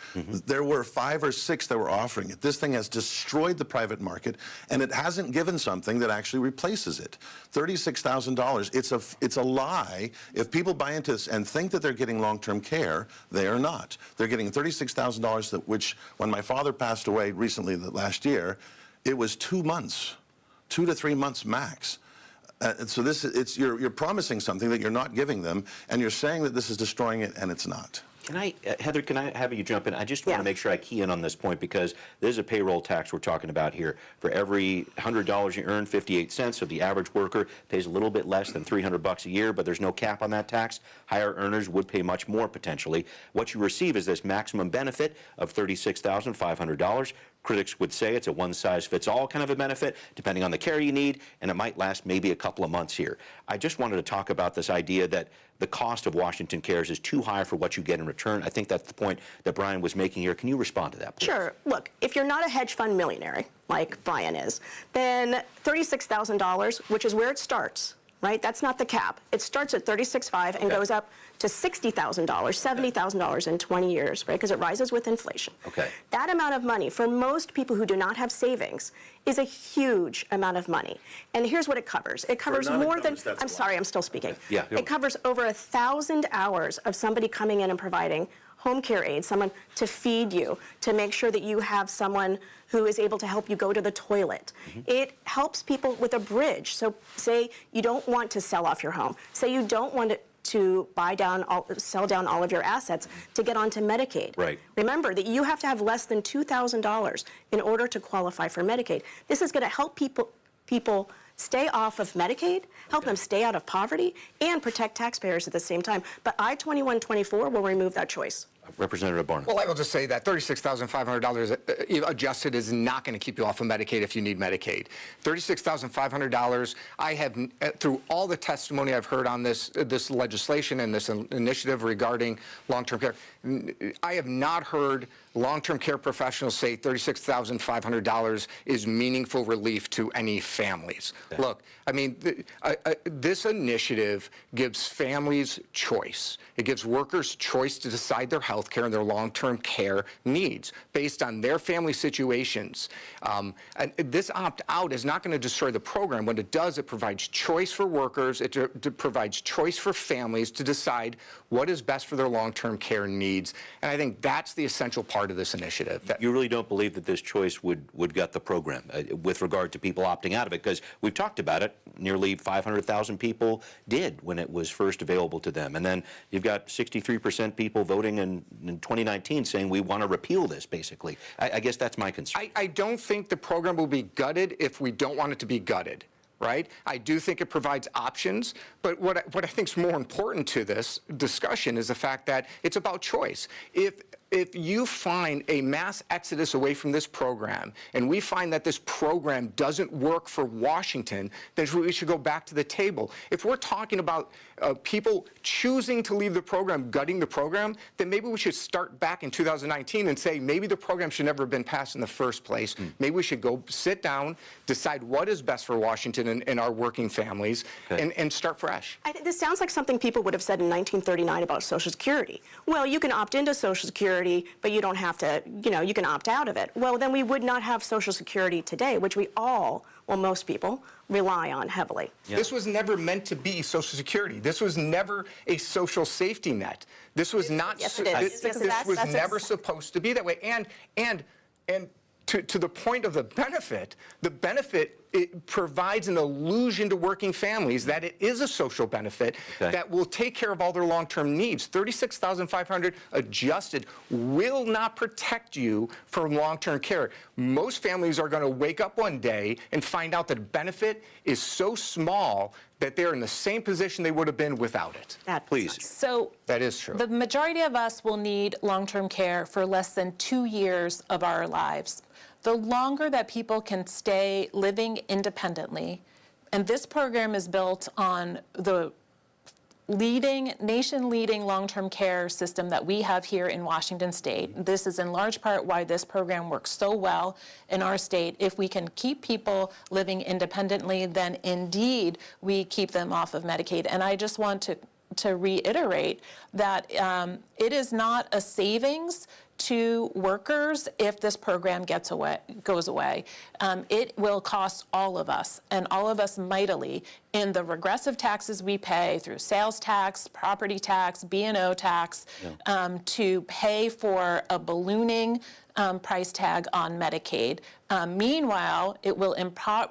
There were 5 or 6 that were offering it. This thing has destroyed the private market, and it hasn't given something that actually replaces it. $36,000, it's a lie. If people buy into this and think that they're getting long-term care, they are not. They're getting $36,000, which when my father passed away recently, last year, it was 2 months, 2 to 3 months max. So you're promising something that you're not giving them, and you're saying that this is destroying it, and it's not. Can I, Heather, can I have you jump in? I just want to make sure I key in on this point, because there's a payroll tax we're talking about here. For every $100 you earn, 58 cents. So the average worker pays a little bit less than $300 a year, but there's no cap on that tax. Higher earners would pay much more potentially. What you receive is this maximum benefit of $36,500. Critics would say it's a one-size-fits-all kind of a benefit, depending on the care you need, and it might last maybe a couple of months here. I just wanted to talk about this idea that the cost of Washington Cares is too high for what you get in return. I think that's the point that Brian was making here. Can you respond to that, please? Sure. Look, if you're not a hedge fund millionaire, like Brian is, then $36,000, which is where it starts, right? That's not the cap. It starts at $36,500 and goes up to $60,000, $70,000 in 20 years, right? Because it rises with inflation. Okay. That amount of money, for most people who do not have savings, is a huge amount of money. And here's what it covers. It covers more than, I'm sorry, I'm still speaking. Yeah. It covers over 1,000 hours of somebody coming in and providing home care aid, someone to feed you, to make sure that you have someone who is able to help you go to the toilet. It helps people with a bridge. So say you don't want to sell off your home. Say you don't want to sell down all of your assets to get onto Medicaid. Right. Remember that you have to have less than $2,000 in order to qualify for Medicaid. This is going to help people stay off of Medicaid, help them stay out of poverty, and protect taxpayers at the same time. But I-2124 will remove that choice. Representative Barnes. Well, I will just say that $36,500 adjusted is not going to keep you off of Medicaid if you need Medicaid. $36,500, I have, through all the testimony I've heard on this legislation and this initiative regarding long-term care, I have not heard long-term care professionals say $36,500 is meaningful relief to any families. Yeah. Look, I mean, this initiative gives families choice. It gives workers choice to decide their health care and their long-term care needs based on their family situations. And this opt-out is not going to destroy the program. What it does, it provides choice for workers. It provides choice for families to decide what is best for their long-term care needs. And I think that's the essential part of this initiative. You really don't believe that this choice would gut the program with regard to people opting out of it? Because we've talked about it. Nearly 500,000 people did when it was first available to them. And then you've got 63% people voting in 2019 saying we want to repeal this, basically. I guess that's my concern. I don't think the program will be gutted if we don't want it to be gutted. Right? I do think it provides options, but what I think is more important to this discussion is the fact that it's about choice. If you find a mass exodus away from this program, and we find that this program doesn't work for Washington, then we should go back to the table. If we're talking about people choosing to leave the program, gutting the program, then maybe we should start back in 2019 and say maybe the program should never have been passed in the first place. Maybe we should go sit down, decide what is best for Washington and our working families, and start fresh. This sounds like something people would have said in 1939 about Social Security. Well, you can opt into Social Security, but you don't have to, you can opt out of it. Well, then we would not have Social Security today, which we all, well, most people, rely on heavily. Yeah. This was never meant to be Social Security. This was never a social safety net. This was not. Yes, it is. This was never supposed to be that way. And to the point of the benefit it provides an illusion to working families that it is a social benefit that will take care of all their long-term needs. $36,500 adjusted will not protect you from long-term care. Most families are going to wake up one day and find out that benefit is so small that they're in the same position they would have been without it. Please. So that is true. The majority of us will need long-term care for less than 2 years of our lives. The longer that people can stay living independently, and this program is built on the nation-leading long-term care system that we have here in Washington State. This is in large part why this program works so well in our state. If we can keep people living independently, then indeed we keep them off of Medicaid. And I just want to reiterate that it is not a savings to workers if this program goes away. It will cost all of us, and all of us mightily, in the regressive taxes we pay through sales tax, property tax, B&O tax, to pay for a ballooning price tag on Medicaid. Meanwhile,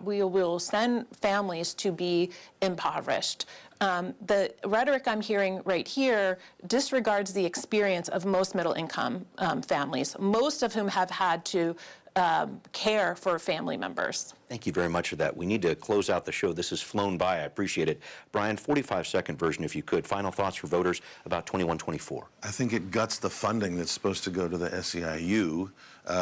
we will send families to be impoverished. The rhetoric I'm hearing right here disregards the experience of most middle-income families, most of whom have had to care for family members. Thank you very much for that. We need to close out the show. This has flown by. I appreciate it. Brian, 45-second version, if you could. Final thoughts for voters about 2124. I think it guts the funding that's supposed to go to the SEIU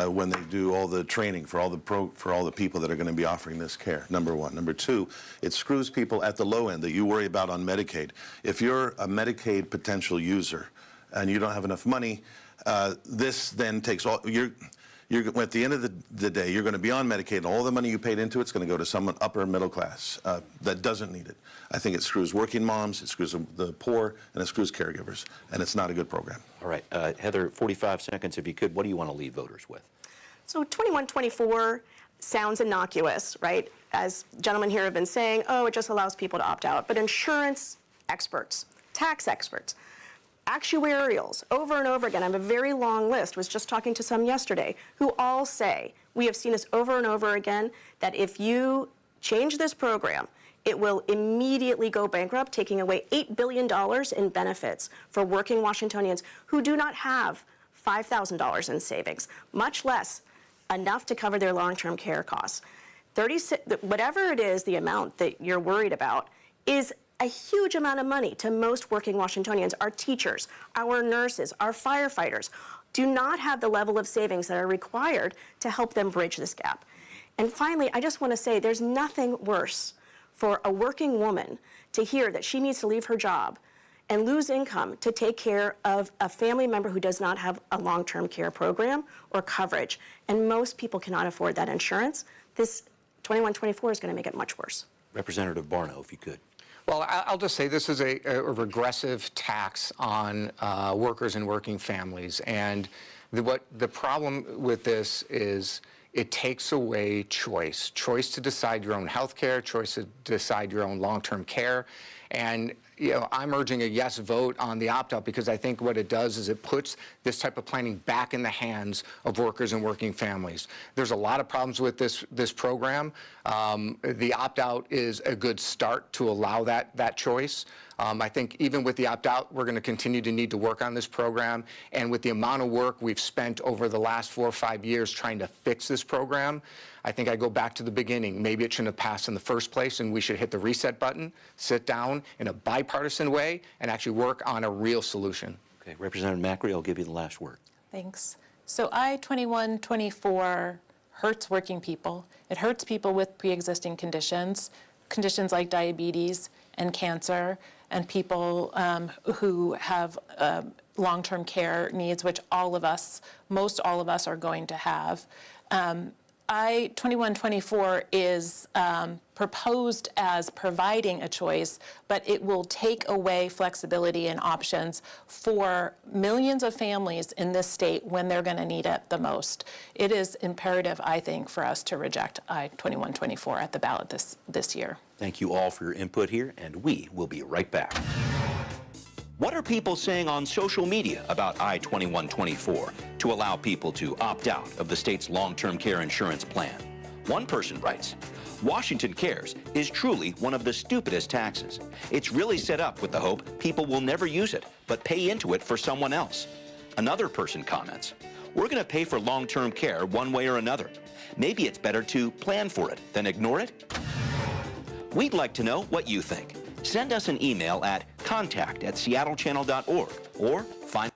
when they do all the training for all the people that are going to be offering this care, number one. Number two, it screws people at the low end that you worry about on Medicaid. If you're a Medicaid potential user and you don't have enough money, this then takes all at the end of the day, you're going to be on Medicaid, and all the money you paid into it's going to go to someone upper middle class that doesn't need it. I think it screws working moms, it screws the poor, and it screws caregivers, and it's not a good program. All right, Heather, 45 seconds if you could. What do you want to leave voters with? So 2124 sounds innocuous, right? As gentlemen here have been saying, oh, it just allows people to opt out. But insurance experts, tax experts, actuarials, over and over again, I have a very long list, was just talking to some yesterday, who all say, we have seen this over and over again, that if you change this program, it will immediately go bankrupt, taking away $8 billion in benefits for working Washingtonians who do not have $5,000 in savings, much less enough to cover their long-term care costs. Whatever it is, the amount that you're worried about is a huge amount of money to most working Washingtonians. Our teachers, our nurses, our firefighters do not have the level of savings that are required to help them bridge this gap. And finally, I just want to say there's nothing worse for a working woman to hear that she needs to leave her job and lose income to take care of a family member who does not have a long-term care program or coverage. And most people cannot afford that insurance. This 2124 is going to make it much worse. Representative Barno, if you could. Well, I'll just say this is a regressive tax on workers and working families. And the problem with this is it takes away choice to decide your own health care, choice to decide your own long-term care. And I'm urging a yes vote on the opt-out because I think what it does is it puts this type of planning back in the hands of workers and working families. There's a lot of problems with this program. The opt-out is a good start to allow that choice. I think even with the opt-out, we're going to continue to need to work on this program. And with the amount of work we've spent over the last 4 or 5 years trying to fix this program, I think I go back to the beginning. Maybe it shouldn't have passed in the first place, and we should hit the reset button, sit down in a bipartisan way, and actually work on a real solution. Okay, Representative Macri, I'll give you the last word. Thanks. So I-2124 hurts working people. It hurts people with pre-existing conditions like diabetes and cancer, and people who have long-term care needs, which most all of us are going to have. I-2124 is proposed as providing a choice, but it will take away flexibility and options for millions of families in this state when they're going to need it the most. It is imperative, I think, for us to reject I-2124 at the ballot this year. Thank you all for your input here, and we will be right back. What are people saying on social media about I-2124 to allow people to opt out of the state's long-term care insurance plan? One person writes, Washington Cares is truly one of the stupidest taxes. It's really set up with the hope people will never use it, but pay into it for someone else. Another person comments, we're going to pay for long-term care one way or another. Maybe it's better to plan for it than ignore it. We'd like to know what you think. Send us an email at contact@seattlechannel.org or find.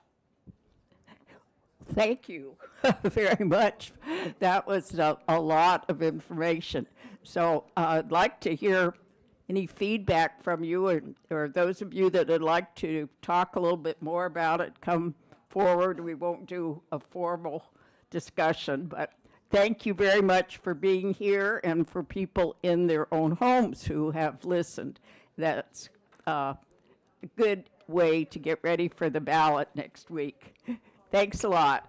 Thank you very much. That was a lot of information. So I'd like to hear any feedback from you, or those of you that would like to talk a little bit more about it, come forward. We won't do a formal discussion, but thank you very much for being here and for people in their own homes who have listened. That's a good way to get ready for the ballot next week. Thanks a lot.